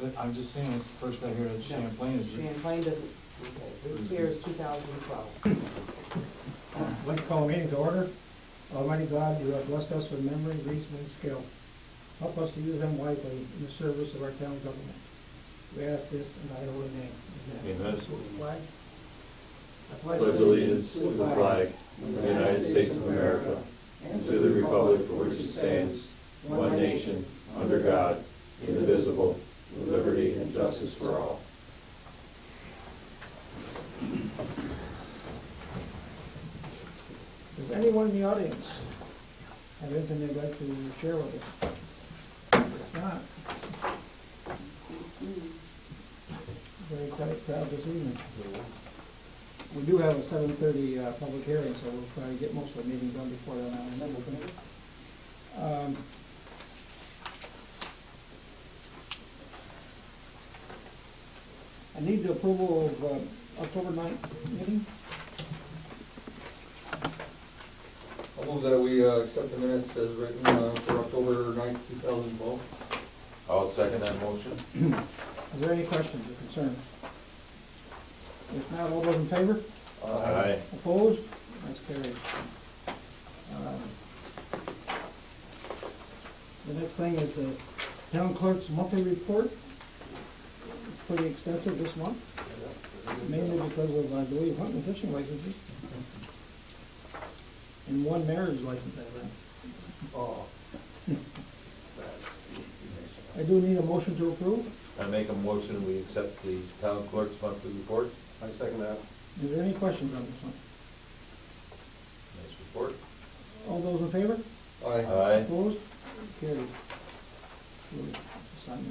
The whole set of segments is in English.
But I'm just saying, it's the first I hear of Champlain is. Champlain doesn't, okay, this year is 2012. I'd like to call a meeting to order. Almighty God, you have blessed us with memory, reason, and skill. Help us to use them wisely in the service of our town government. We ask this in thy holy name. Amen. Flag. Pledge allegiance to the flag of the United States of America and to the republic for which it stands, one nation, under God, indivisible, with liberty and justice for all. Does anyone in the audience have anything they'd like to share with us? If not, very quiet crowd this evening. We do have a 7:30 public hearing, so we'll try to get most of the meeting done before then. I need the approval of October 9th meeting. I'll move that we accept the minutes as written for October 9th, 2012. I'll second that motion. Is there any questions or concerns? If not, all those in favor? Aye. Opposed? That's carried. The next thing is the town clerk's monthly report. It's pretty extensive this month, mainly because of, I believe, hunting and fishing licenses. And one marriage license, I think. Oh. I do need a motion to approve. I make a motion, we accept the town clerk's monthly report. I second that. Is there any questions on this one? Nice report. All those in favor? Aye. Aye. Opposed? Carried. Good. That's a sign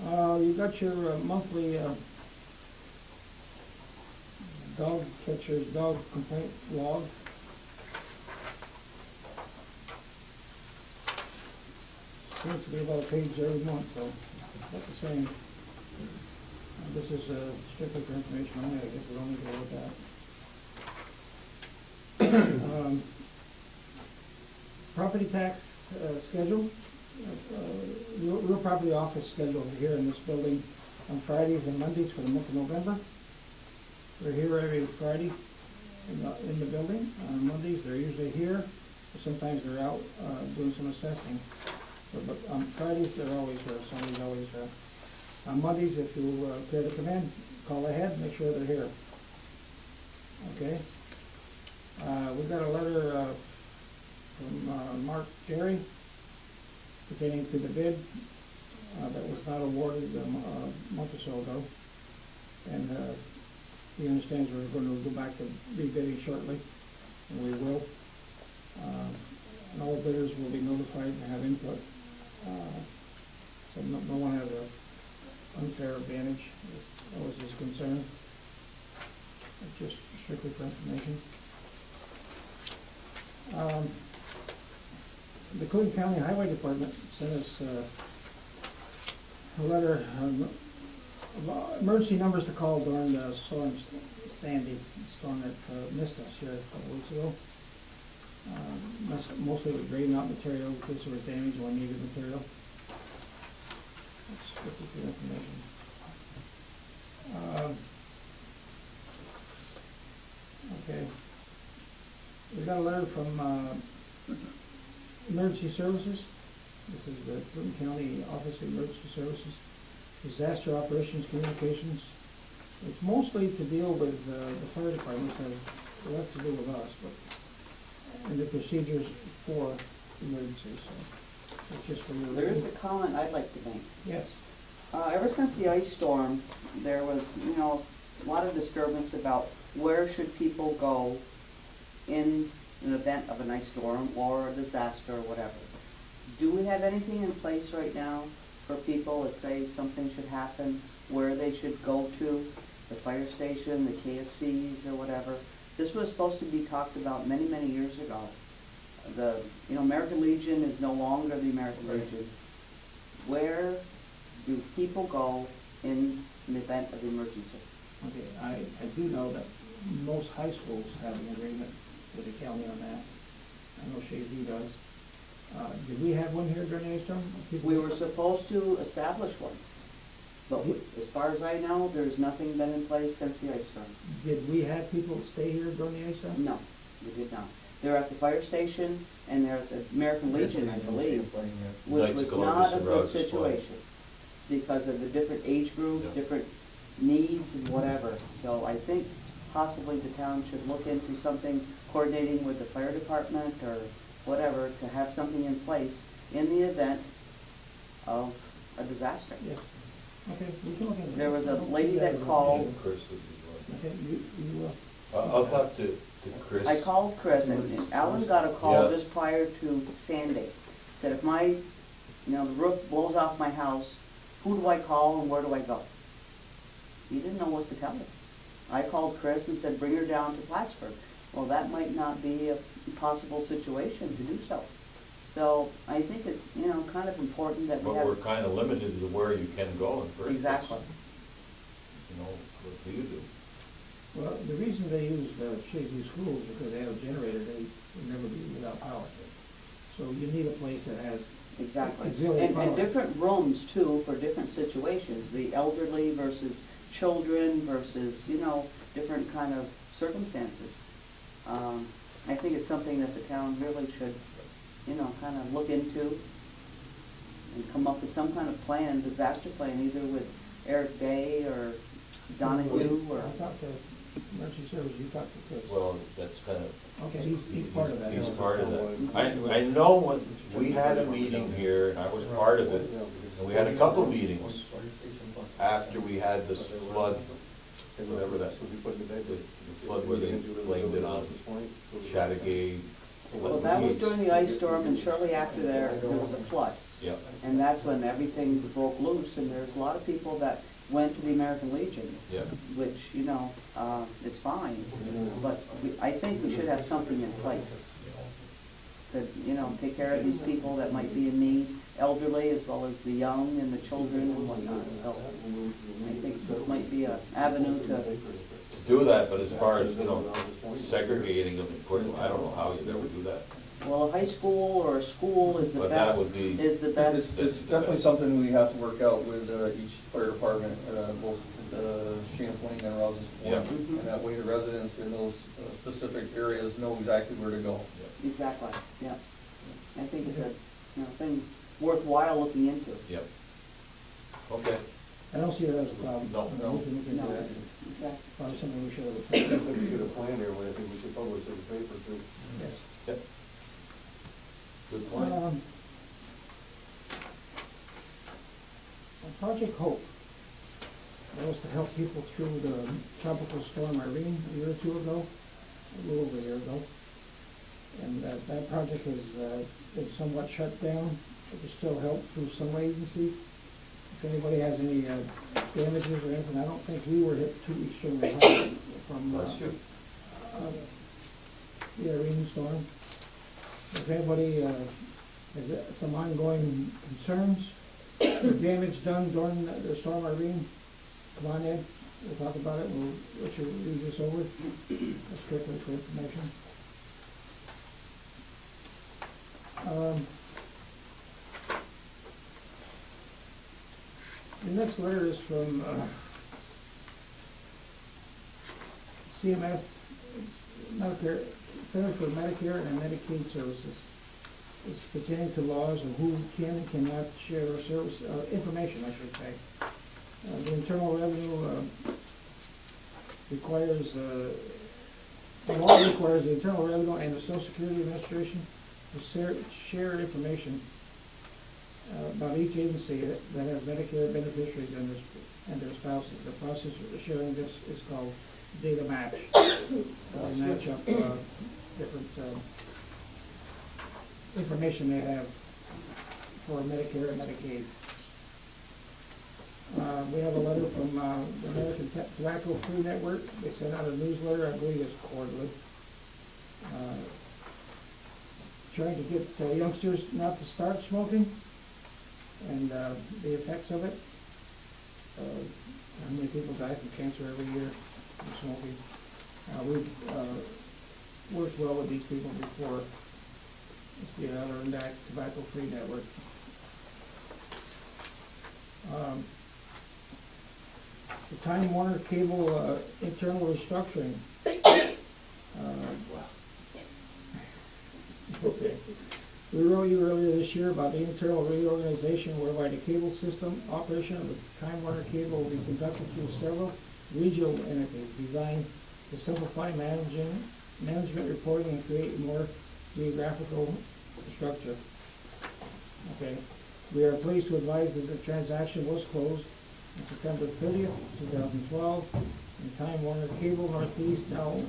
one. You got your monthly dog catcher's dog complaint log. Seems to be about a page every month, so it's about the same. This is strictly for information only, I guess we don't need to go with that. Property tax schedule. Real property office schedule here in this building on Fridays and Mondays for the month of November. We're here every Friday in the building. On Mondays, they're usually here. Sometimes they're out doing some assessing. But on Fridays, they're always here. Somebody's always here. On Mondays, if you care to come in, call ahead, make sure they're here. Okay? We got a letter from Mark Jerry pertaining to the bid that was not awarded a month or so ago. And he understands we're going to go back to rebidding shortly, and we will. And all bidders will be notified and have input. So no one has an unfair advantage. That was his concern. It's just strictly for information. The Clinton County Highway Department sent us a letter on emergency numbers to call during the storm Sandy, storm that missed us here a couple weeks ago. Mostly with grading out material in case there was damage or needed material. That's strictly for information. Okay. We got a letter from Emergency Services. This is the Clinton County Office of Emergency Services. Disaster Operations Communications. It's mostly to deal with the fire department, so less to do with us, but and the procedures for emergencies. So it's just for your. There is a comment I'd like to make. Yes. Ever since the ice storm, there was, a lot of disturbance about where should people go in an event of an ice storm or a disaster or whatever. Do we have anything in place right now for people to say something should happen, where they should go to, the fire station, the KSCs or whatever? This was supposed to be talked about many, many years ago. The American Legion is no longer the American Legion. Where do people go in an event of emergency? Okay, I do know that most high schools have an agreement with the county on that. I know Shazy does. Did we have one here during the ice storm? People- We were supposed to establish one, but as far as I know, there's nothing been in place since the ice storm. Did we have people stay here during the ice storm? No, we did not. They're at the fire station and they're at the American Legion, I believe, Champlain, which Knights of was Columbus not a and good Rogers Point. situation because of the different age groups, Yeah. different needs and whatever. So I think possibly the town should look into something, coordinating with the fire department or whatever, to have something in place in the event of a disaster. Yes. Okay, we can look into it. There was a I don't see lady that as an called. issue. Chris would be Okay, you, I'll talk to Chris. I called Chris, and Alan got a call Yeah. just prior to Sandy. Said, if my, the roof blows off my house, who do I call and where do I go? He didn't know what to tell her. I called Chris and said, bring her down to Plattsburgh. Well, that might not be a possible situation to do so. So I think it's, kind of important that we But have. we're kind of limited to where you can go in first place. Exactly. What do you do? well, the reason they use Shazy Schools is because they have a generator, they would never be without power. So you need a place that has Exactly. auxiliary And power. different rooms too for different situations, the elderly versus children versus, different kind of circumstances. I think it's something that the town really should, kind of look into and come up with some kind of plan, disaster plan, either with Eric Day or Donahue or. I talked to emergency service, you talked to Chris. Well, that's kind of. Okay, he's part of that. He's part of that. I know when, we had a meeting here, and I was part of it, and we had a couple meetings after we had this flood, whatever that, the flood where they blamed it on Chattagay. Well, that was during the ice storm, and shortly after there was a flood. Yeah, And that's when everything broke loose, and there's a lot of people that went to the American Legion, yeah. which, is fine. But I think we should have something in place to, take care of these people that might be in need, elderly as well as the young and the children and whatnot. So I think this might be an avenue to, To do that, but as far as, segregating them and putting, I don't know how you'd ever do that. well, a high school or a school is the But that best, would be- is the It's best. definitely something we have to work out with each fire department, both Champlain and Rouse's Yeah. Point. And that way the residents in those specific areas know exactly where to go. Exactly, yeah. I think it's a, thing worthwhile looking into. Yep. Okay. I don't see that as a problem. No, no. We can look into No. that. Okay. Probably something we should have. If we get a plan there, I think we should publish it in the paper too. Yes. Yep. Good point. On Project Hope, that was to help people through the tropical storm Irene a year or two ago, a little over a year ago. And that project has been somewhat shut down, but there's still help through some agencies. If anybody has any damages or anything, I don't think we were hit too extremely hard from Bless you. the Irene storm. If anybody has some ongoing concerns, or damage done during the storm Irene, come on in, we'll talk about it, we'll let you read this over, that's strictly for information. The next letter is from CMS, Medicare, Center for Medicare and Medicaid Services. It's pertaining to laws of who can and cannot share service, information, I should say. The Internal Revenue requires, the law requires the Internal Revenue and the Social Security Administration to share information about each agency that has Medicare beneficiaries and their spouses. The process of sharing this is called data match. They match up different information they have for Medicare and Medicaid. We have a letter from the American Tobacco Free Network. They sent out a newsletter, I believe it's quarterly, trying to get youngsters not to start smoking and the effects of it. How many people die from cancer every year from smoking. We've worked well with these people before, It's the Adirondack Tobacco-Free Network. The Time Warner Cable internal restructuring. Okay. We wrote you earlier this year about the internal reorganization whereby the cable system operation of the Time Warner Cable will be conducted through several regional entities designed to simplify management reporting and create a more geographical structure. Okay. We are pleased to advise that the transaction was closed on September 30th, 2012, and Time Warner Cable Northeast now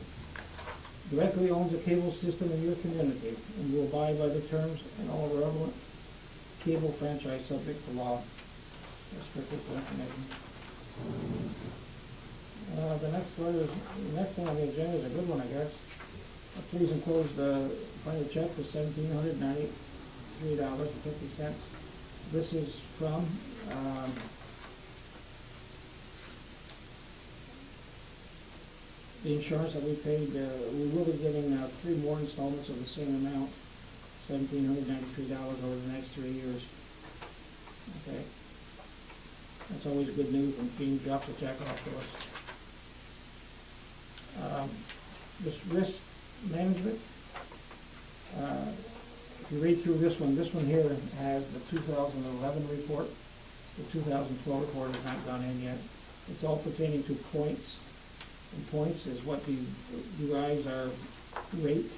directly owns a cable system in your community and will abide by the terms and all relevant cable franchise subject to law. That's strictly for information. The next thing on the agenda is a good one, I guess. Please enclose the final check for $1,793.50. This is from the insurance that we paid. We will be getting 3 more installments of the same amount, $1,793 over the next 3 years. Okay. That's always good news when Gene drops a check off to us. This risk management, if you read through this one here has the 2011 report. The 2012 report has not gone in yet. It's all pertaining to points. And points is what derives our rate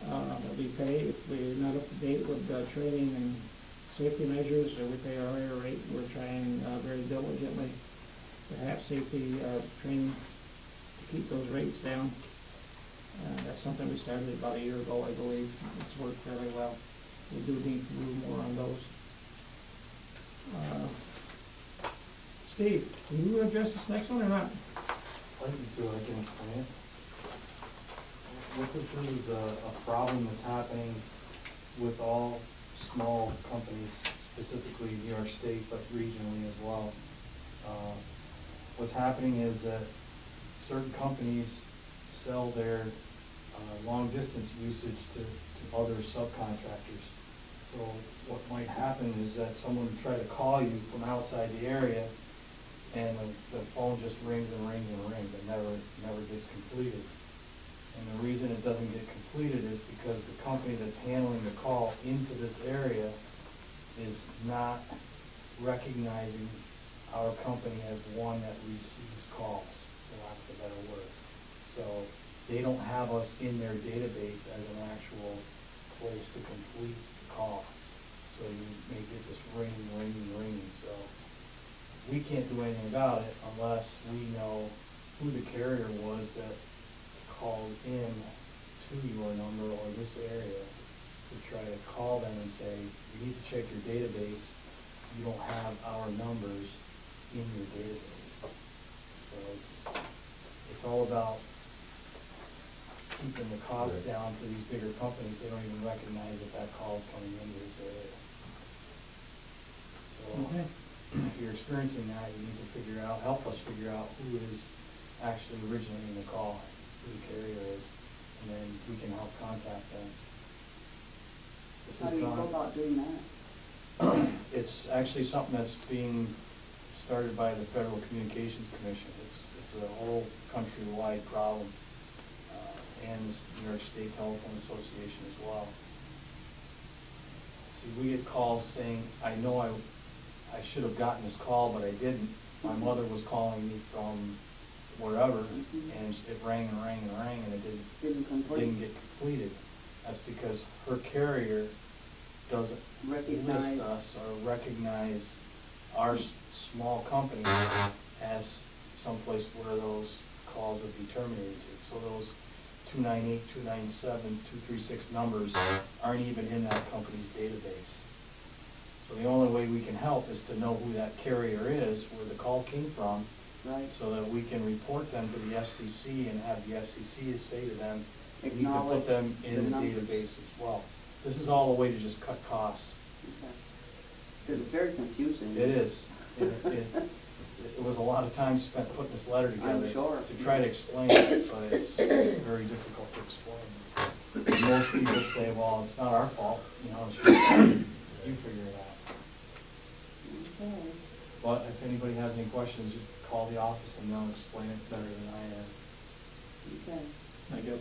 that we pay. If we're not up to date with training and safety measures, or we pay a higher rate. We're trying very diligently to have safety training to keep those rates down. That's something we started about a year ago, I believe. It's worked fairly well. We do need to do more on those. Steve, can you address this next one or not? I'd like you to, I can explain it. What this is a problem that's happening with all small companies, specifically New York State, but regionally as well. What's happening is that certain companies sell their long-distance usage to other subcontractors. So what might happen is that someone would try to call you from outside the area, and the phone just rings and rings and rings and never gets completed. And the reason it doesn't get completed is because the company that's handling the call into this area is not recognizing our company as one that receives calls, for lack of a better word. So they don't have us in their database as an actual place to complete the call. So you may get this ringing. So we can't do anything about it unless we know who the carrier was that called in to your number or this area, to try to call them and say, you need to check your database. You don't have our numbers in your database. So it's all about keeping the costs down for these bigger companies. They don't even recognize that call is coming into this area. So Okay. if you're experiencing that, you need to help us figure out who is actually originating the call, who the carrier is, and then we can help contact them. How do you go about doing that? It's actually something that's being started by the Federal Communications Commission. It's a whole countrywide problem, and the New York State Telephone Association as well. See, we get calls saying, I know I should have gotten this call, but I didn't. My mother was calling me from wherever, and it rang and rang and rang, and it didn't get completed. That's because her carrier doesn't list us or recognize our small company as someplace where those calls would be terminated to. So those 298, 297, 236 numbers aren't even in that company's database. So the only way we can help is to know who that carrier is, where the call came from, Right. so that we can report them to the FCC and have the FCC say to them, we need to Acknowledge put them in the numbers. database as well. This is all a way to just cut costs. Okay. Because it's very confusing. It is. It was a lot of time spent putting this letter together. I'm sure. To try to explain it, but it's very difficult to explain. most people say, well, it's not our fault, you know, it's your fault, you figure it out. Okay. But if anybody has any questions, just call the office and they'll explain it better than I am. Okay. Thank you.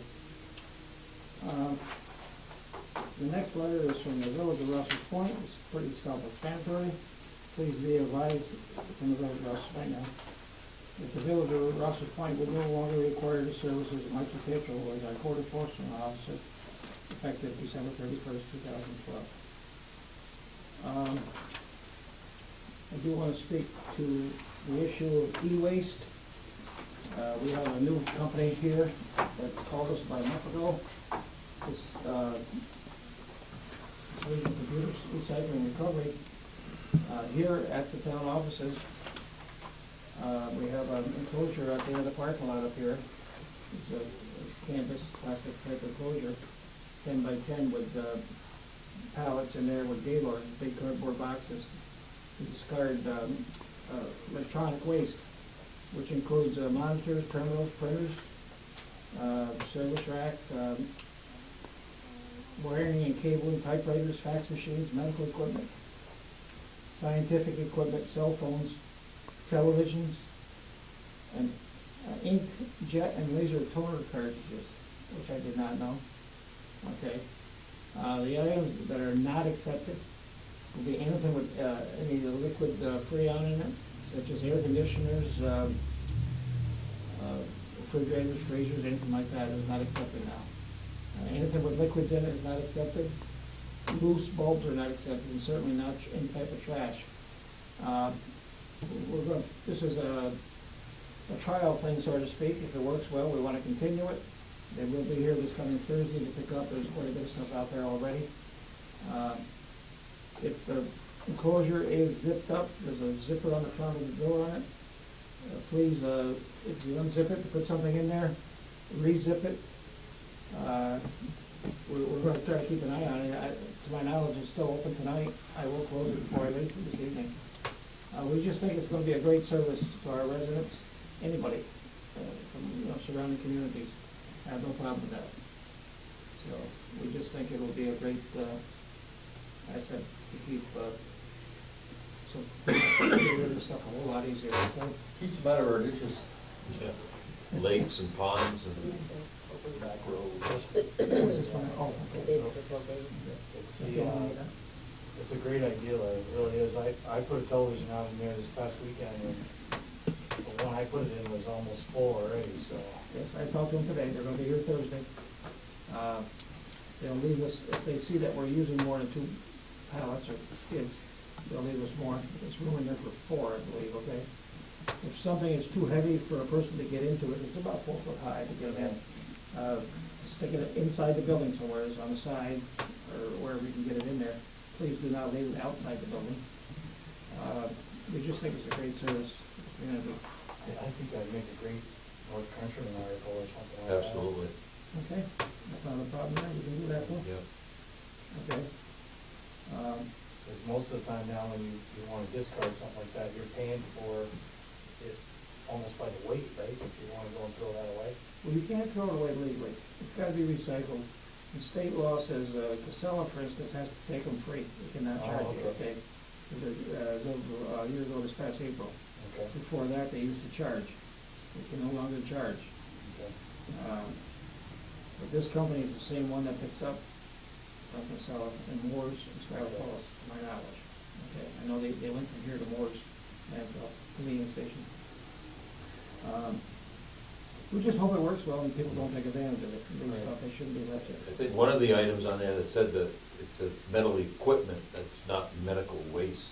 The next letter is from the Village of Russell Point. It's pretty self-explanatory. Please be advised from the Village of Russell Point now, that the Village of Russell Point will no longer require the services of Michael Petro as our code enforcement officer effective December 31st, 2012. I do want to speak to the issue of e-waste. We have a new company here that called us about a month ago. It's Computers Recycling and Recovery. Here at the town offices, we have an enclosure at the end of the parking lot up here. It's a canvas plastic type enclosure, 10 by 10 with pallets in there with Gaylord, big cardboard boxes. We discard electronic waste, which includes monitors, terminals, printers, service racks, wiring and cabling, typewriters, fax machines, medical equipment, scientific equipment, cell phones, televisions, and ink, jet, and laser toner cartridges, which I did not know. Okay. The items that are not accepted will be anything with any liquid freon in it, such as air conditioners, refrigerators, freezers, anything like that is not accepted now. Anything with liquids in it is not accepted. Loose bulbs are not accepted, and certainly not any type of trash. This is a trial thing, so to speak. If it works well, we want to continue it. They will be here this coming Thursday to pick up. There's quite a bit of stuff out there already. If the enclosure is zipped up, there's a zipper on the front of the door on it. Please, if you unzip it, put something in there, re-zip it. We're going to try to keep an eye on it. To my knowledge, it's still open tonight. I will close it before I leave for this evening. We just think it's going to be a great service to our residents, anybody from surrounding communities. I have no problem with that. So we just think it'll be a great asset to keep some stuff a whole lot easier. Keeps them out of our ditches. Yeah. Lakes and ponds and Back roads. What's this one? Oh, okay. It's a great idea, Larry, it really is. I put a television out in there this past weekend, and the one I put it in was almost full already, so. Yes, I talked to them today. They're going to be here Thursday. They'll leave us, if they see that we're using more than 2 pallets or skids, they'll leave us more. There's room in there for 4, I believe, okay? If something is too heavy for a person to get into it, it's about 4 foot high to get it in. Stick it inside the building somewhere, on the side, or wherever you can get it in there. Please do not leave it outside the building. We just think it's a great service to the community. Yeah, I think that'd make a great North Countryman article or something like that. absolutely. Okay, that's not a problem there, we can do that too. Yeah. Okay. Because most of the time now, when you want to discard something like that, you're paying for it almost by the weight, right? If you want to go and throw that away. Well, you can't throw it away legally. It's gotta be recycled. The state law says, Casella, for instance, has to take them free. They cannot charge you, okay? As of a year ago, this past April. Okay. Before that, they used to charge. They can no longer charge. Okay. But this company is the same one that picks up from Casella and Moore's and Skylar Falls, to my knowledge. Okay, I know they went from here to Moore's landfill, convenience station. We just hope it works well and people don't take advantage of it and do stuff they shouldn't be left I here. think one of the items on there that said that it's a metal equipment, that's not medical waste.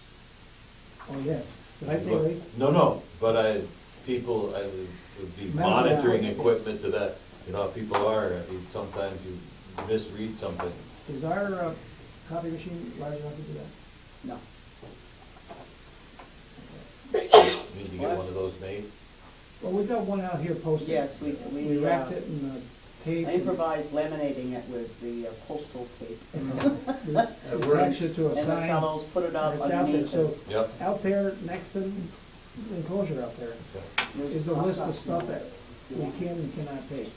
Oh, yes. Did I say waste? No, but I would be Medical monitoring equipment. equipment to that, you know how people are, sometimes you misread something. Is our copy machine large enough to do that? No. You need to get one of those made. Well, we've got one out here posted. Yes, we wrapped it in tape. I improvised laminating it with the postal tape. We attached it to a And the sign. fellows put it up It's out there, underneath. so Yep. out there, next to the enclosure out there, is a list of stuff that we can and cannot take.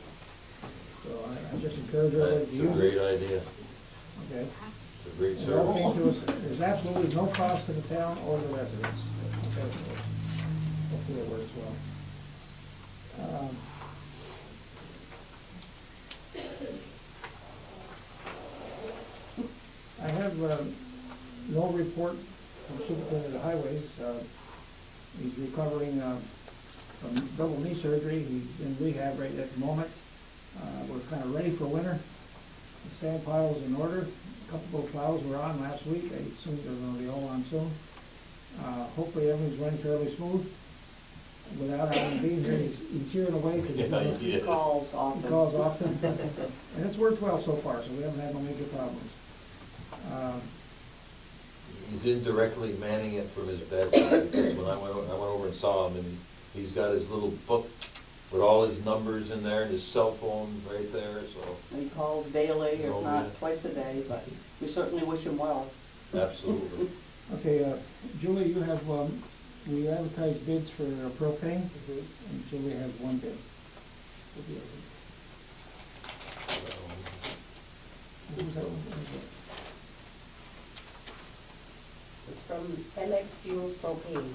So I just encourage everybody That's to a use it. great idea. Okay. It's a great And the other thing service. too is, there's absolutely no cost to the town or the residents. Okay, so hopefully it works well. I have no report from Superintendent of Highways. He's recovering from double knee surgery. He's in rehab right at the moment. We're kind of ready for winter. The sand pile's in order. A couple of plows were on last week. I assume they're gonna be all on soon. Hopefully everything's running fairly smooth. Without having being here, he's here in a way because Yeah, He yeah. calls often. he calls often. And it's worked well so far, so we haven't had no major problems. He's indirectly manning it from his bedside, because when I went over and saw him, and he's got his little book with all his numbers in there, and his cell phone right there, so, He calls daily, if Oh, not yeah. twice a day, but we certainly wish him well. absolutely. Okay, Julie, you have, we advertised bids for propane, Mm-hmm. and Julie has one bid. What was that one? What was it? It's from MX Fuels Propane.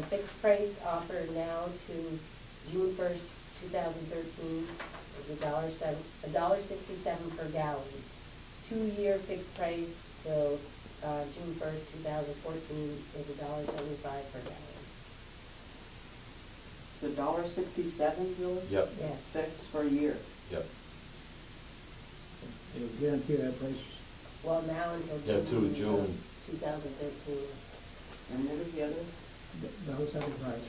Fixed price offered now to June 1st, 2013 is $1.67 per gallon. 2-year fixed price till June 1st, 2014 is $1.75 per gallon. The $1.67, Julie? Yep, Yes. Fixed for a year. yep. You guarantee that price? Well, now until Yeah, to June June. of 2013. And what is the other? That was that price.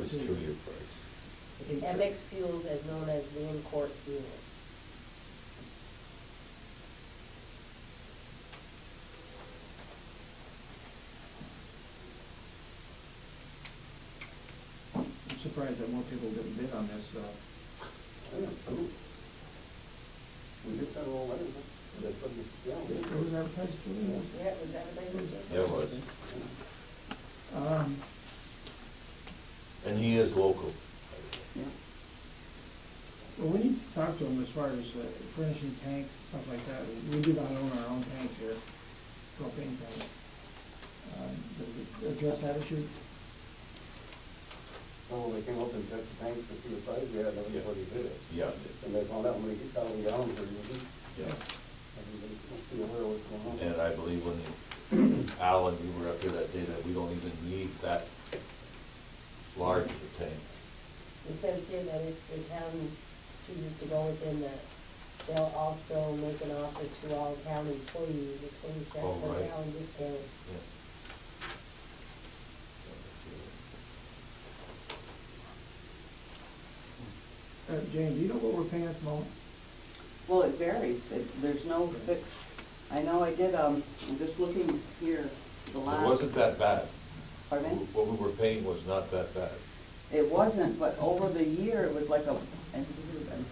It's a 2-year price. It's MX Fuels, as known as Van Court Fuels. I'm surprised that more people didn't bid on this. We did send all letters, huh? That's what we- yeah, we did. It was advertised, Julie? Yeah, was that what they did? Yeah, it was. Um, And he is local. Yeah. Well, we need to talk to them as far as furnishing tanks, stuff like that. We do not own our own tanks here, propane tanks. Does it address that issue? So they came up and checked the tanks to see what size we had, and everybody did it. Yeah. And they found out how many gallons they're using. Yeah. Everybody was pretty aware of what's going on. And I believe when Alan, we were up here that day, that we don't even need that large of a tank. It says here that if the town chooses to go within that, they'll also make an offer to all town employees, a 20 cent Oh, per right. gallon discount. Yeah. Jane, do you know what we're paying at the moment? Well, it varies. There's no fixed, I know I did, I'm just looking here, the last. It wasn't that bad. Pardon me? What we were paying was not that bad. It wasn't, but over the year, it was like I'm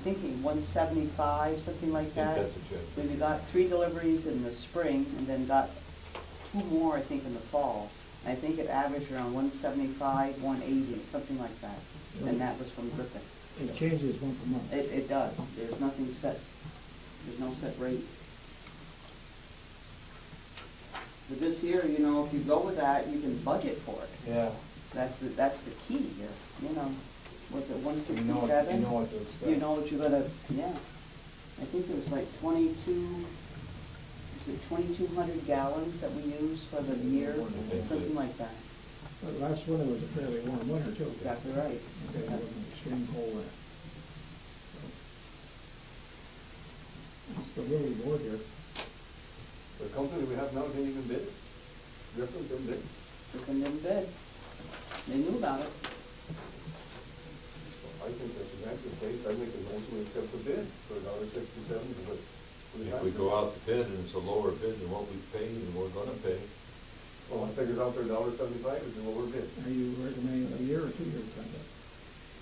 thinking 175, something like Didn't that. get the check. We got 3 deliveries in the spring and then got 2 more, I think, in the fall. I think it averaged around 175, 180, something like that. And that was from Griffin. It changes month to month. It does. There's nothing set, there's no set rate. But this year, you know, if you go with that, you can budget for it. Yeah. That's the key here, you know. Was it You 167? know what to expect. You know what you're gonna, yeah. I think it was like 2,200 gallons that we used for the year, something like that. But last winter was a fairly warm winter too. Exactly right. Okay, it wasn't extreme cold winter. It's the Lily board here. The company we have now didn't even bid. Griffin didn't bid. Griffin didn't bid. They knew about it. I think that's exactly the case. I make a motion to accept the bid for $1.67 for the. If we go out to bid and it's a lower bid than what we paid and we're gonna pay, Well, I figured out there $1.75 is a lower bid. Are you recommending a year or 2 year contract?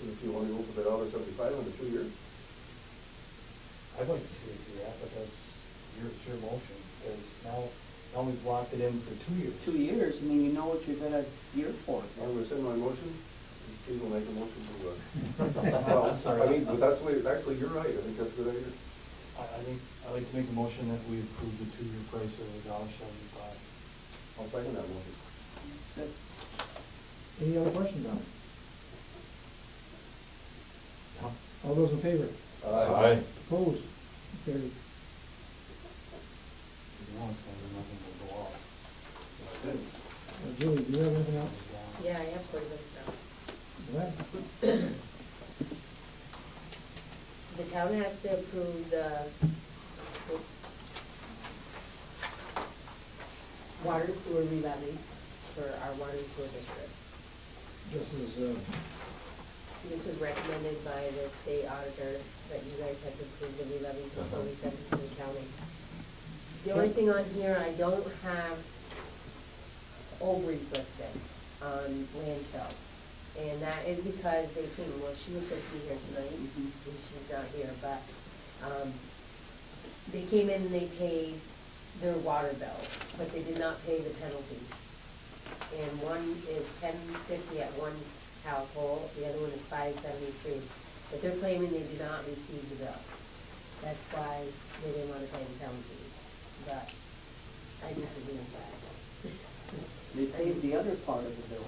If you want to go for the $1.75 on the 2 years. I'd like to see it do that, but it's your motion, because now we've locked it in for 2 years. 2 years, I mean, you know what you're gonna year for. I'm going to send my motion Steve will make a motion to, Oh, I'm sorry. I mean, but that's the way, actually, you're right, I think that's a good idea. I think, I'd like to make a motion that we approve the 2-year price of $1.75. I'll second that motion. Good. Any other questions on it? No. All those in favor? Aye. Opposed? Carried. Because now it's gonna be nothing but go off. Julie, do you have anything else? Yeah, I have quite a bit of stuff. Go ahead. The town has to approve the water and sewer levies for our water and sewer districts. This is, This was recommended by the state auditor, that you guys had to approve the levies, and so we sent it to the county. The only thing on here, I don't have Obrey's listed on landfill. And that is because they came, well, she was supposed to be here tonight, and she's not here, but, they came in and they paid their water bill, but they did not pay the penalties. And one is $10.50 at one household, the other one is $5.73. But they're claiming they did not receive the bill. That's why they didn't want to pay the penalties, but I disagree with that. They paid the other part of the bill.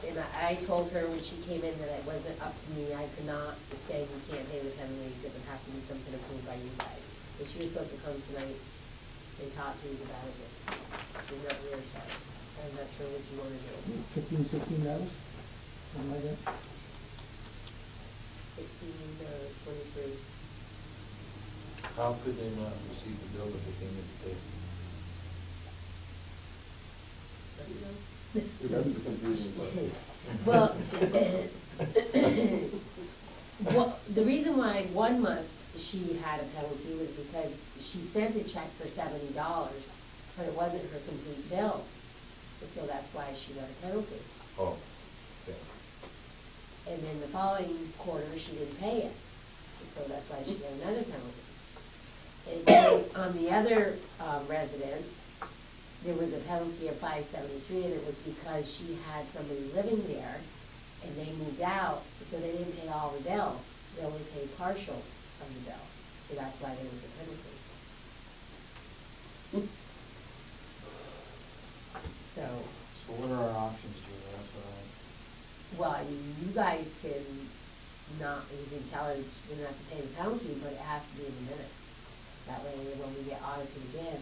And I told her when she came in that it wasn't up to me, I could not say you can't pay the penalties, it would have to be something approved by you guys. But she was supposed to come tonight and talk to you about it, but she's not here, so I'm not sure what you want to do. $15, $16, something like that? 16 or 23. How could they not receive the bill if they came in today? Let me know. That's the confusing part. Well, well, the reason why 1 month she had a penalty was because she sent a check for $70, but it wasn't her complete bill. So that's why she got a penalty. Oh, okay. And then the following quarter, she didn't pay it. So that's why she got another penalty. And then on the other residence, there was a penalty of $5.73, and it was because she had somebody living there, and they moved out, so they didn't pay all the bill. They only paid partial of the bill, so that's why there was a penalty. So, So what are our options, Julie? That's what well, I mean, you guys can not, you can tell her she didn't have to pay the penalty, but it has to be in the minutes. That way, when we get audited again,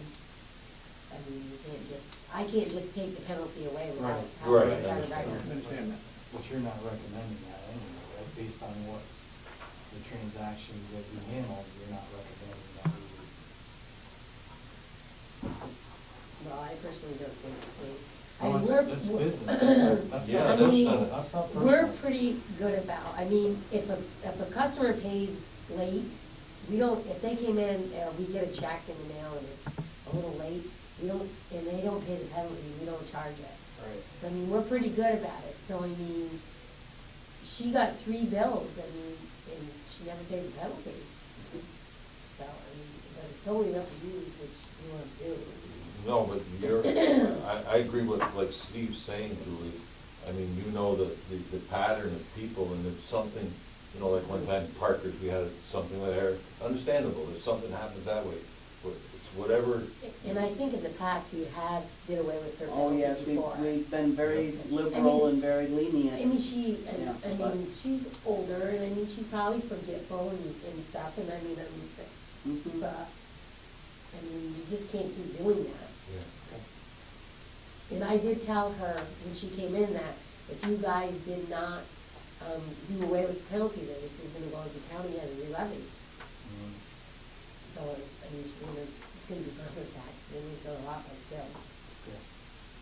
I mean, you can't just, I can't just take the penalty away without Right. having Right, it done I right. Understand that. But you're not recommending that anyway, right? Based on what the transactions that you handled, you're not recommending that we would. Well, I personally don't think we. I Oh, mean, it's business. That's Yeah, not, that's I mean, not- that's not personal. we're pretty good about, I mean, if a customer pays late, we don't, if they came in, we get a check in the mail and it's a little late, we don't, and they don't pay the penalty, we don't charge it. Right. So, I mean, we're pretty good about it, so I mean, she got 3 bills, I mean, and she never paid the penalty. So, I mean, but it's totally up to you which you want to do. No, but you're, I agree with, like Steve's saying, Julie. I mean, you know the pattern of people, and if something, you know, like one time Parker's, we had something with her, understandable, if something happens that way. But it's whatever. And I think in the past, we have did away with her Oh, penalty yes, before. we've been very liberal and very lenient. I mean, she, Yeah, I mean, she's older, and I mean, she's probably forgetful and stuff, and I mean, Mhm. but, I mean, you just can't keep doing that. Yeah. And I did tell her when she came in that if you guys did not, do away with the penalty, that this was gonna go to the county as a levy. Mhm. So, I mean, it's gonna be property tax, then we go a lot, but still. Okay.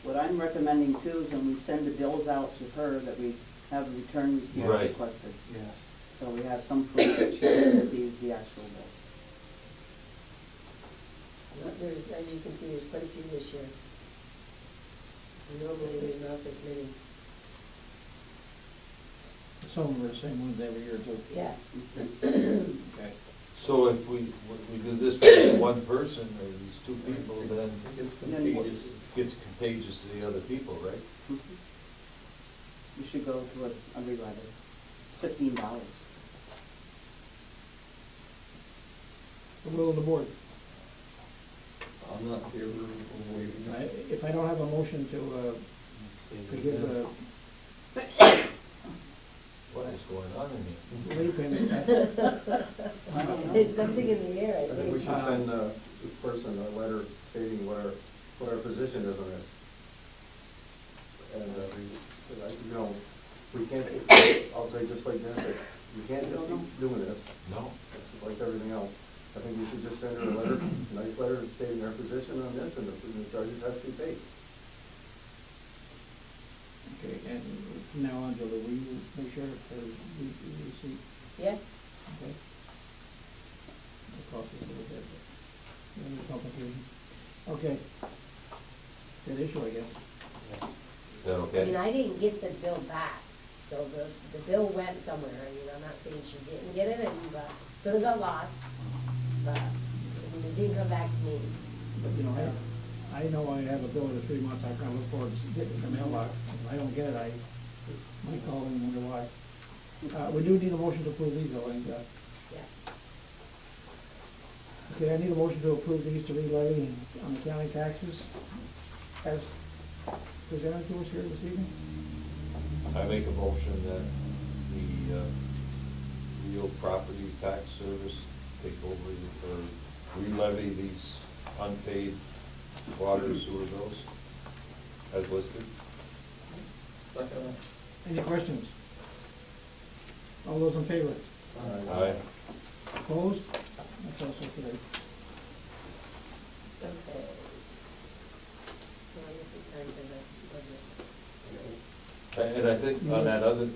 What I'm recommending too is when we send the bills out to her, that we have a return receipt Right. requested. Yes. So we have some proof that she received the actual bill. There's, as you can see, there's quite a few this year. Normally, there's not this many. Some of them are the same ones every year too. Yes. Okay. So if we do this with one person or these two people, then It's Then what- contagious. it gets contagious to the other people, right? You should go to a rewriter, $15. The will of the board. I'm not in favor of waiving it. If I don't have a motion to give What is going on in here? late payments, I don't know. It's something in the air, I I think we think. should send this person a letter stating what our position is on this. And, you know, we can't, I'll say just like Dennis said, we can't just keep doing this. No. It's like everything else. I think we should just send her a letter, a nice letter stating our position on this, and the charges have to be paid. okay, and from now on, Julie, will you make sure that there's receipt, Yes, okay? The cost is a little bit, complicated. Okay. Good issue, I guess. Is that I okay? mean, I didn't get the bill back, so the bill went somewhere, I mean, I'm not saying she didn't get it, but could have got lost, but, I mean, it didn't come back to me. But, you know, I know I have a bill every 3 months, I kind of look forward to getting it in the mailbox. If I don't get it, I might call and wonder why. We do need a motion to approve these, though, and, Yes. okay, I need a motion to approve these to re-levy on the county taxes as presented to us here this evening. I make a motion that the real property tax service take over or re-levy these unpaid water and sewer bills as listed. Second. Any questions? All those in favor? Aye. Opposed? That's also carried. Okay. Well, I guess it's time for the budget. And I think on that other, and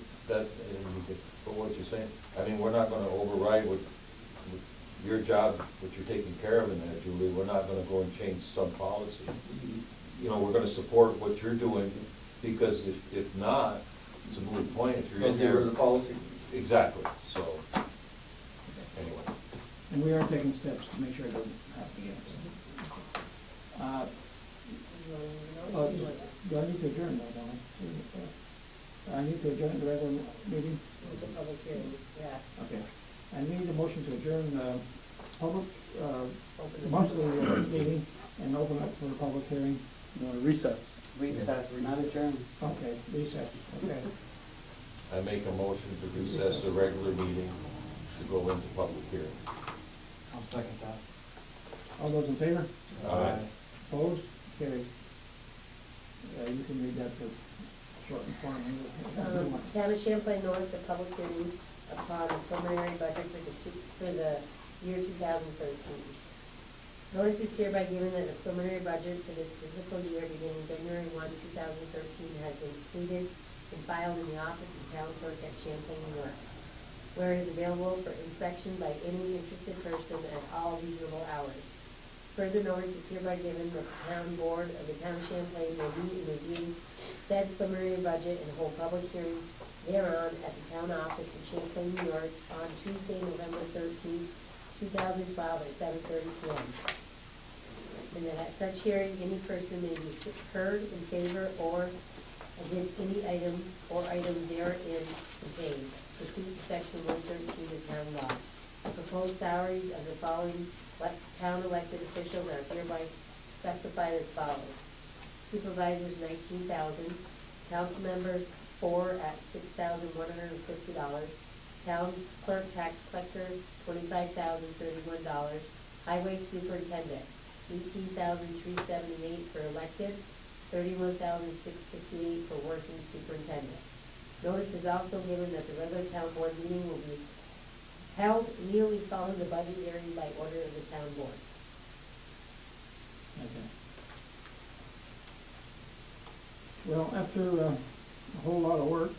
you could, for what you're saying, I mean, we're not gonna override what your job, what you're taking care of in that, Julie. We're not gonna go and change some policy. You know, we're gonna support what you're doing, because if not, it's a moot point if you're Don't in give there. her the policy. Exactly, so, anyway. And we are taking steps to make sure it doesn't happen again. You Oh, want to know? do I need to adjourn though, don't I? I need to adjourn the regular meeting? It's a public hearing, yeah. Okay. I need a motion to adjourn the public, Open the- monthly meeting and open up for a public hearing. Recess. Recess, not adjourn. Okay, recess, okay. I make a motion to recess the regular meeting to go into public hearing. I'll second that. All those in favor? Aye. Opposed? Carried. You can read that for short and form. Town of Champlain notice a public hearing upon the preliminary budget for the year 2013. Notice is hereby given that the preliminary budget for this fiscal year beginning January 1, 2013 has been completed and filed in the office of town clerk at Champlain, New York, where it is available for inspection by any interested person at all reasonable hours. Further notice is hereby given that the town board of the town of Champlain will meet and review said preliminary budget and hold public hearing thereon at the town office in Champlain, New York on Tuesday, November 13, 2012 at 7:30 p.m. And that at such hearing, any person may be heard in favor or against any item or items therein contained pursuant to section 113 of town law. The proposed salaries of the following town elected officials are hereby specified as follows. Supervisors, $19,000. Council members, 4 at $6,150. Town clerk tax collector, $25,031. Highway superintendent, $18,378 for elected, $31,658 for working superintendent. Notice is also given that the regular town board meeting will be held immediately following the budget hearing by order of the town board. Okay. Well, after a whole lot of work,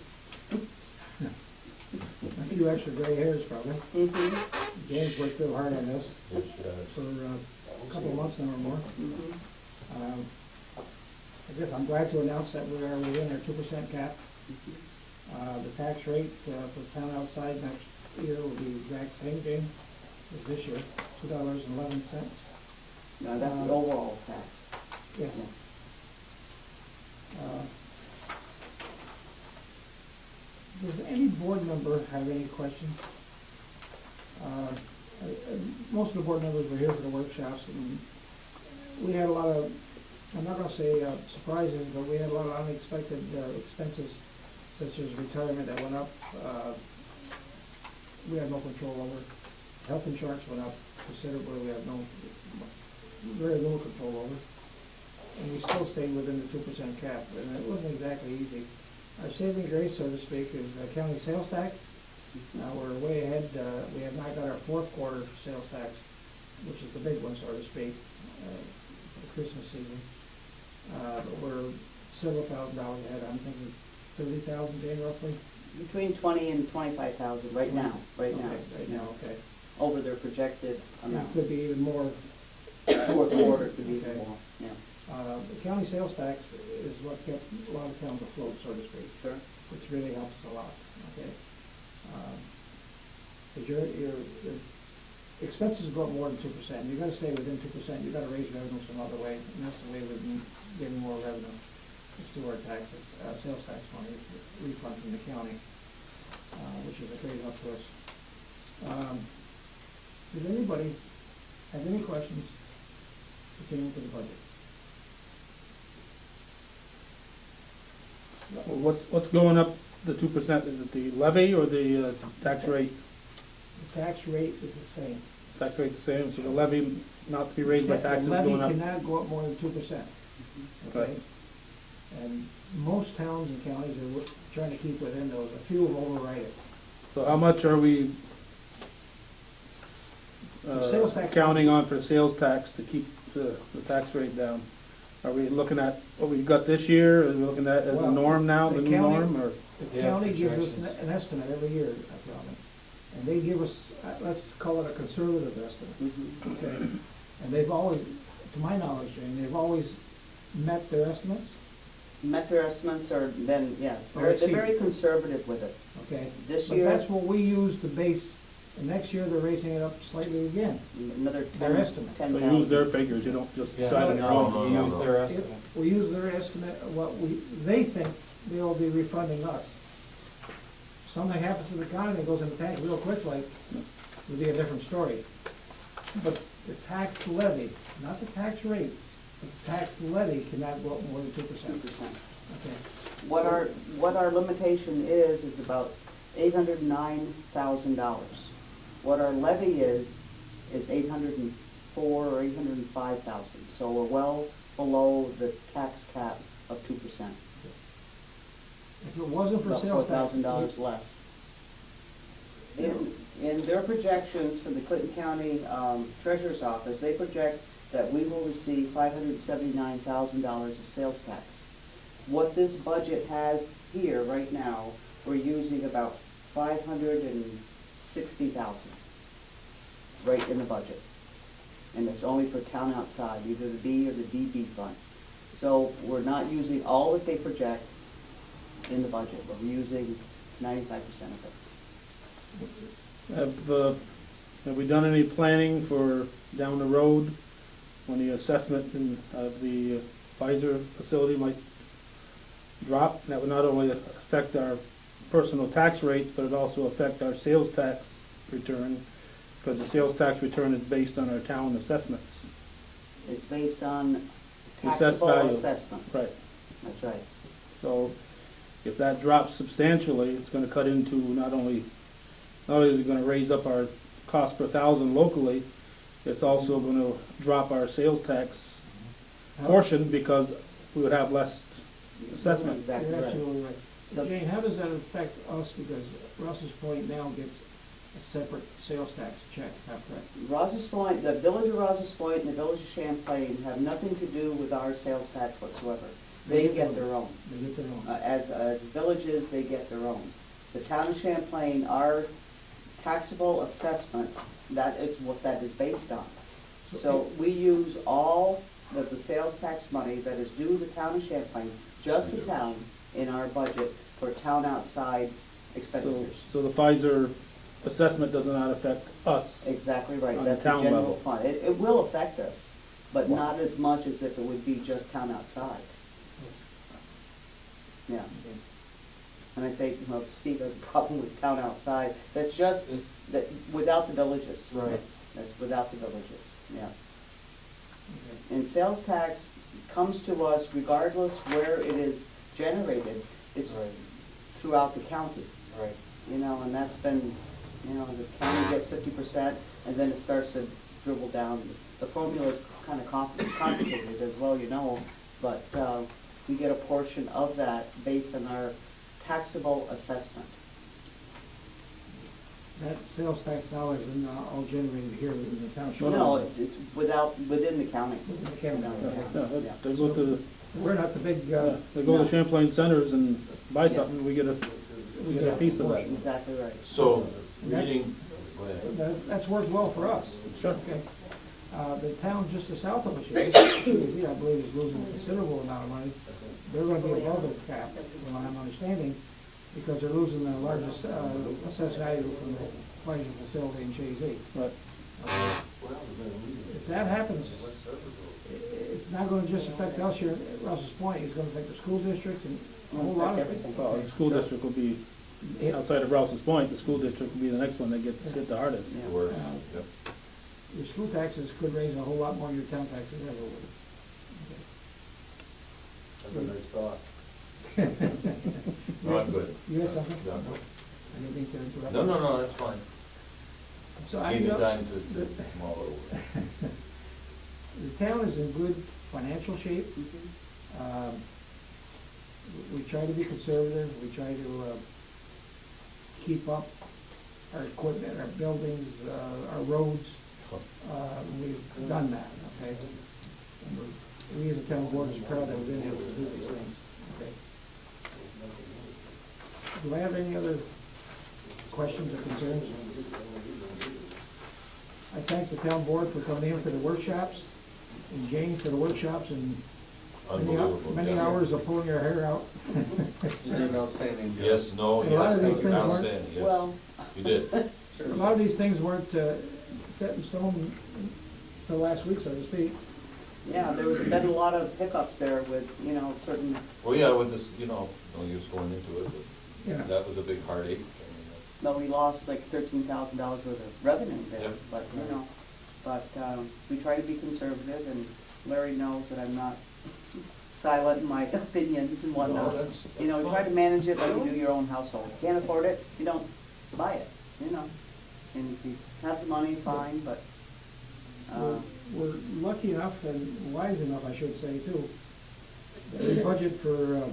a few extra gray hairs probably, James worked real hard on this for a couple of months now or more. I guess I'm glad to announce that we are within our 2% cap. The tax rate for town outside next year will be the exact same thing, is this year, $2.11. No, that's the overall tax. Yes. Yeah. Does any board member have any questions? Most of the board members were here for the workshops, and we had a lot of, I'm not gonna say surprises, but we had a lot of unexpected expenses, such as retirement that went up. We had no control over. Health insurance went up considerably, we had very little control over. And we still stayed within the 2% cap, and it wasn't exactly easy. Our saving grace, so to speak, is the county sales tax. Now, we're way ahead, we have not got our fourth quarter sales tax, which is the big one, so to speak, for the Christmas season. But we're several $1,000s ahead, I'm thinking 30,000, Jane, roughly? Between 20 and 25,000 right now, Okay, right now, okay. over their projected It amount. could be even more. Fourth quarter could be Okay. more, yeah. The county sales tax is what kept a lot of towns afloat, so to speak. Sure. Which really helps a lot, okay? Because your expenses go up more than 2%. You gotta stay within 2%. You gotta raise revenue some other way, and that's the way we've been getting more revenue. It's through our taxes, sales tax money, refund from the county, which is a great help to us. Does anybody have any questions pertaining to the budget? Well, what's going up the 2%? Is it the levy or the tax rate? The tax rate is the same. Tax rate the same, so the levy not to be raised by taxes The going up? levy cannot go up more than 2%, okay? Okay. And most towns and counties are trying to keep within those. A few will override it. So how much are we The sales tax- counting on for the sales tax to keep the tax rate down? Are we looking at what we got this year? Are we looking at as a Well, norm now, the the new county- norm, or? The Yeah, county gives us projections. an estimate every year, Calvin. And they give us, let's call it a conservative estimate, Mhm. okay? And they've always, to my knowledge, Jane, they've always met their estimates, Met their estimates are then, yes, Oh, they're I see. very conservative with it. okay? This But year- that's what we use to base, and next year they're raising it up slightly again. Another Their 10, estimate. So 10,000. use their figures, you don't just Yeah, decide on your no, own? you use their If estimate. we use their estimate, of what they think they'll be refunding us. Something happens to the economy, it goes in the tank real quick, like, would be a different story. But the tax levy, not the tax rate, but the tax levy cannot go up more than 2%. 2%. Okay. What our limitation is about $809,000. What our levy is $804,000 or $805,000. So we're well below the tax cap of 2%. If it wasn't for About sales tax. $4,000 less. In their projections from the Clinton County Treasurer's Office, they project that we will receive $579,000 of sales tax. What this budget has here right now, we're using about $560,000 right in the budget. And it's only for town outside, either the B or the DB fund. So we're not using all that they project in the budget, but we're using 95% of it. Have we done any planning for down the road when the assessment of the Pfizer facility might drop? That would not only affect our personal tax rates, but it also affect our sales tax return, because the sales tax return is based on our town assessments. It's based on Assessed taxable value. assessment. Right. That's right. So if that drops substantially, it's gonna cut into not only is it gonna raise up our cost per thousand locally, it's also gonna drop our sales tax portion because we would have less assessment. Exactly You're right. absolutely right. So- Jane, how does that affect us, because Russell's Point now gets a separate sales tax check, is that correct? Rouse's Point, the village of Rouse's Point and the village of Champlain have nothing to do with our sales tax whatsoever. They get their own. They get their own. As villages, they get their own. The town of Champlain, our taxable assessment, that is what that is based on. So we use all of the sales tax money that is due the town of Champlain, just the town, in our budget for town outside expenditures. So the Pfizer assessment does not affect us. Exactly right, On the that's a town general level. fund. It will affect us, but not as much as if it would be just town outside. Yeah. And I say, well, Steve has a problem with town outside, that's just, that, without the villages. Right. That's without the villages, yeah. And sales tax comes to us regardless where it is generated, it's Right. throughout the county. Right. You know, and that's been, you know, the county gets 50%, and then it starts to dribble down. The formula's kind of complicated as well, you know, but we get a portion of that based on our taxable assessment. That sales tax dollars are not all generated here in the township. No, it's within the county. Within the county. Yeah, they go to, We're not the big, they go to Champlain centers and buy something, we get a piece of that. Exactly right. So, That's- reading, go ahead. that's worked well for us. Sure. Okay. The town just to south of us here, I believe is losing a considerable amount of money. They're gonna be above the cap, from what I'm understanding, because they're losing the largest, assessed value from the Pfizer facility in Chazy. Right. If that happens, it's not gonna just affect us here at Russell's Point, it's gonna affect the school districts and a whole lot of Everything. things. Well, the school district will be, outside of Rouse's Point, the school district will be the next one that gets hit the hardest. Yeah. Worse, Uh, yep. Your school taxes could raise a whole lot more than your town taxes ever would. That's a nice thought. No, I'm good. You had something? No, I'm good. I didn't mean to interrupt. No, that's fine. So I, Give you me know, time to mull over. the town is in good financial shape. Mhm. We try to be conservative, we try to keep up our equipment, our buildings, our roads. We've done that, okay? And we as a town board is proud that we've been able to do these things, okay? Do I have any other questions or concerns? I thank the town board for coming in for the workshops, and Jane for the workshops, and Unbelievable. many yeah. hours of pulling your hair out. You did an outstanding job. Yes, no, A lot yes, of these things weren't- outstanding, yes. Well, You did. A lot of these things weren't set in stone till last week, so to speak. yeah, there was been a lot of hiccups there with, you know, certain, Well, yeah, with this, no use going into it, Yeah. but that was a big heartache. I mean, no, we lost like $13,000 worth of revenue there, Yep. but, you know, but we try to be conservative, and Larry knows that I'm not silent in my opinions and whatnot. No, that's You know, we try to manage it like you do your own household. Can't afford it, you don't buy it, you know? And if you have the money, fine, but, We're lucky enough and wise enough, I should say, too, that we budget for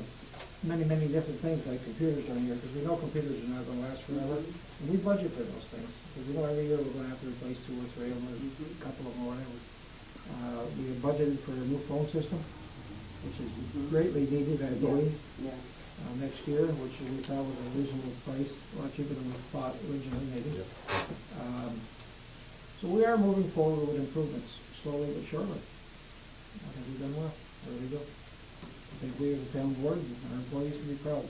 many, many different things like computers during here, because we know computers are not gonna last forever. And we budget for those things, because we know every year we're gonna have to replace 2 or 3 of them, or a couple of them, or whatever. We have budgeted for a new phone system, which is greatly needed, I believe, yeah. next year, which we thought was a reasonable price, a lot cheaper than we thought originally, maybe. So we are moving forward with improvements, slowly but surely. I think we've done well, there we go. I think we as a town board, and our employees can be proud.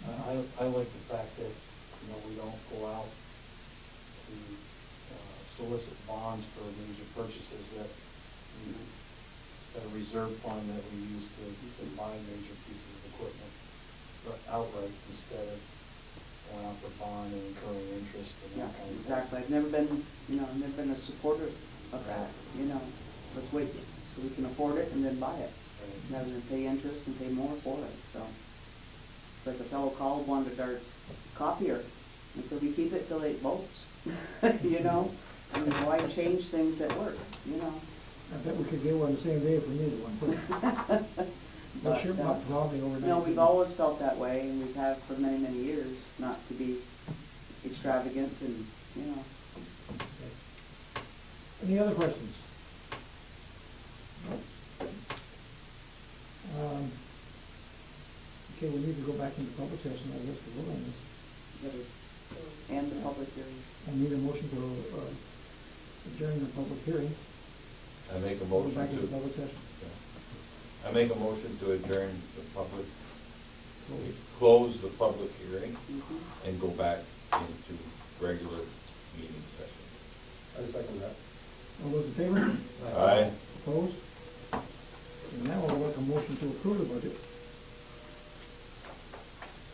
I like the fact that, we don't go out to solicit bonds for major purchases, that a reserve fund that we use to buy major pieces of equipment outright instead of going out for bond and incurring interest and Yeah, that kind of thing. exactly. I've never been a supporter of that, you know. Let's wait so we can afford it and then buy it, rather than pay interest and pay more for it, so. It's like a fellow called, wanted our copier, and so we keep it till it votes, you know? I mean, why change things that work, you know? I bet we could get one the same day if we needed one, too. We'll But, ship up probably overnight. No, we've always felt that way, and we've had for many, many years, not to be extravagant and, you know. Okay. Any other questions? Okay, we need to go back into public session, I guess, to vote on this. And the public hearing. I need a motion to adjourn the public hearing. I make a Go motion back into to, public session. I make a motion to adjourn the public, close the public hearing Mhm. and go back into regular meeting session. I second that. All those in favor? Aye. Opposed? And now I'll make a motion to approve the budget.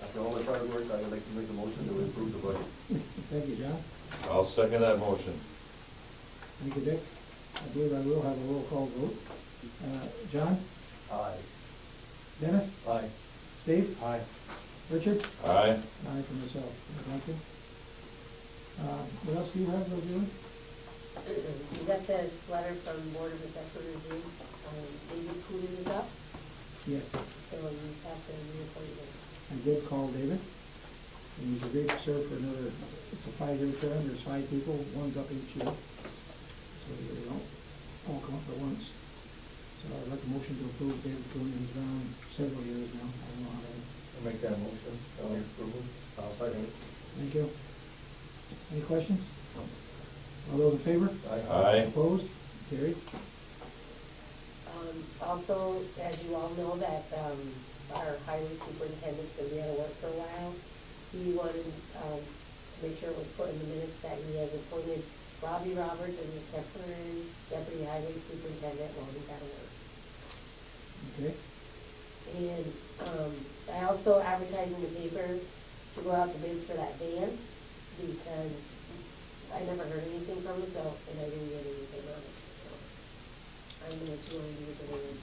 After all this hard work, I'd like to make a motion to improve the budget. Thank you, John. I'll second that motion. Thank you, Dick. I believe I will have a roll call vote. John? Aye. Dennis? Aye. Steve? Aye. Richard? Aye. Aye for myself. Thank you. What else do you have, Julie? You got this letter from Board of Assessment Review, David Cooley is up, Yes, so you just have to reappoint him. I did call David, and he's agreed to serve for another, it's a 5-year term, there's 5 people, one's up each year. So they don't all come up at once. So I'd like a motion to approve David Cooley, he's been on several years now, I don't know how many. I'll make that motion, approval. I'll second it. Thank you. Any questions? All those in favor? Aye. Opposed? Carried. Also, as you all know, that, our highway superintendent's gonna be out of work for a while. He wanted, to make sure it was put in the minutes that he has appointed Robbie Roberts as his temporary deputy highway superintendent while he's out of work. Okay. And, I also advertised in the paper to go out to bids for that van, because I never heard anything from him, so, and I didn't get anything on it, so. I don't know what you wanna do with the van.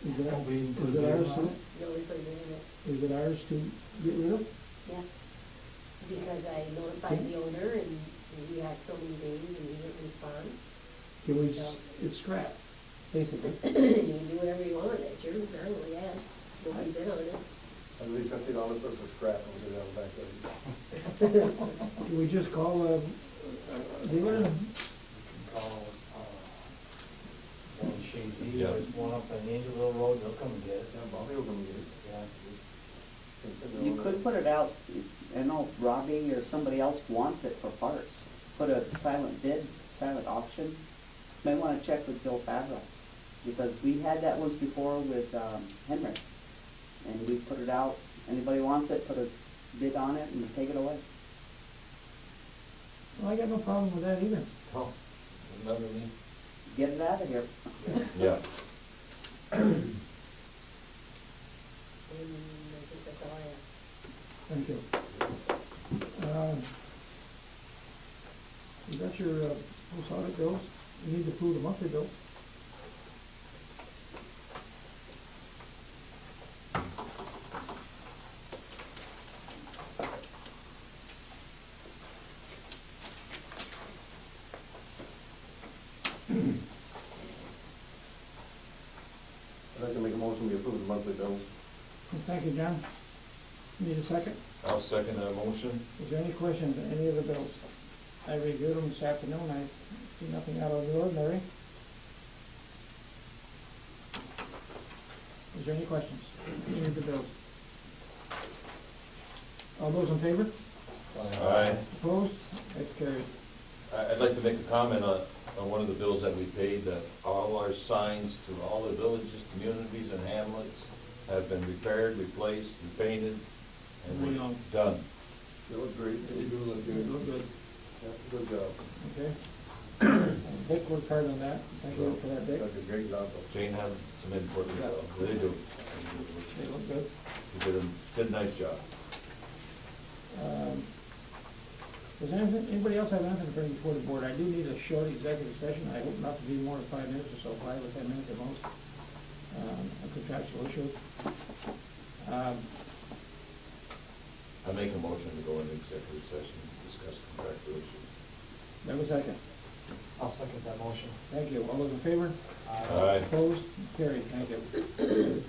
Is it ours to, No, we put it in it, is it ours to get rid of? yeah. Because I notified the owner and he had so many days and he didn't respond. Can we just, it's scrap, basically. You can do whatever you want with it, sure, I really asked, nobody bid on it. I believe $50 worth of scrap, and we'll get it out back there. Can we just call, dealer? You can call, one Shazy, Yeah. there's one up on Angelville Road, they'll come and get it. Yeah, Bobby will come get it. Yeah. Just consider You all could that. put it out, I know Robbie or somebody else wants it for parts. Put a silent bid, silent auction. May wanna check with Bill Fabra, because we had that once before with, Henry. And we put it out, anybody wants it, put a bid on it and take it away. Well, I got no problem with that either. Oh, remember me? Get it out of here. Yeah. And I think that's all I have. Thank you. You got your, post audit bills? You need to approve the monthly bills. I'd like to make a motion, we approve the monthly bills. Thank you, John. Need a second? I'll second that motion. Is there any questions on any of the bills? I reviewed them this afternoon, I see nothing out of the ordinary. Is there any questions? Any of the bills? All those in favor? Aye. Opposed? That's carried. I'd like to make a comment on one of the bills that we paid, that all our signs to all the villages, communities, and hamlets have been repaired, replaced, repainted, and Right we're on. done. They look great. They do look They good. look good. Yeah, good job. Okay. Dick worked hard on that. Thank you for that, Dick. Did a great job. Jane had some input, they do. They look good. They did a nice job. Does anybody else have anything to bring before the board? I do need a short executive session. I hope not to be more than 5 minutes or so, 5 or 10 minutes at most. A contractual issue. I make a motion to go into executive session and discuss contractual issues. That was second. I'll second that motion. Thank you. All those in favor? Aye. Opposed? Carried. Thank you.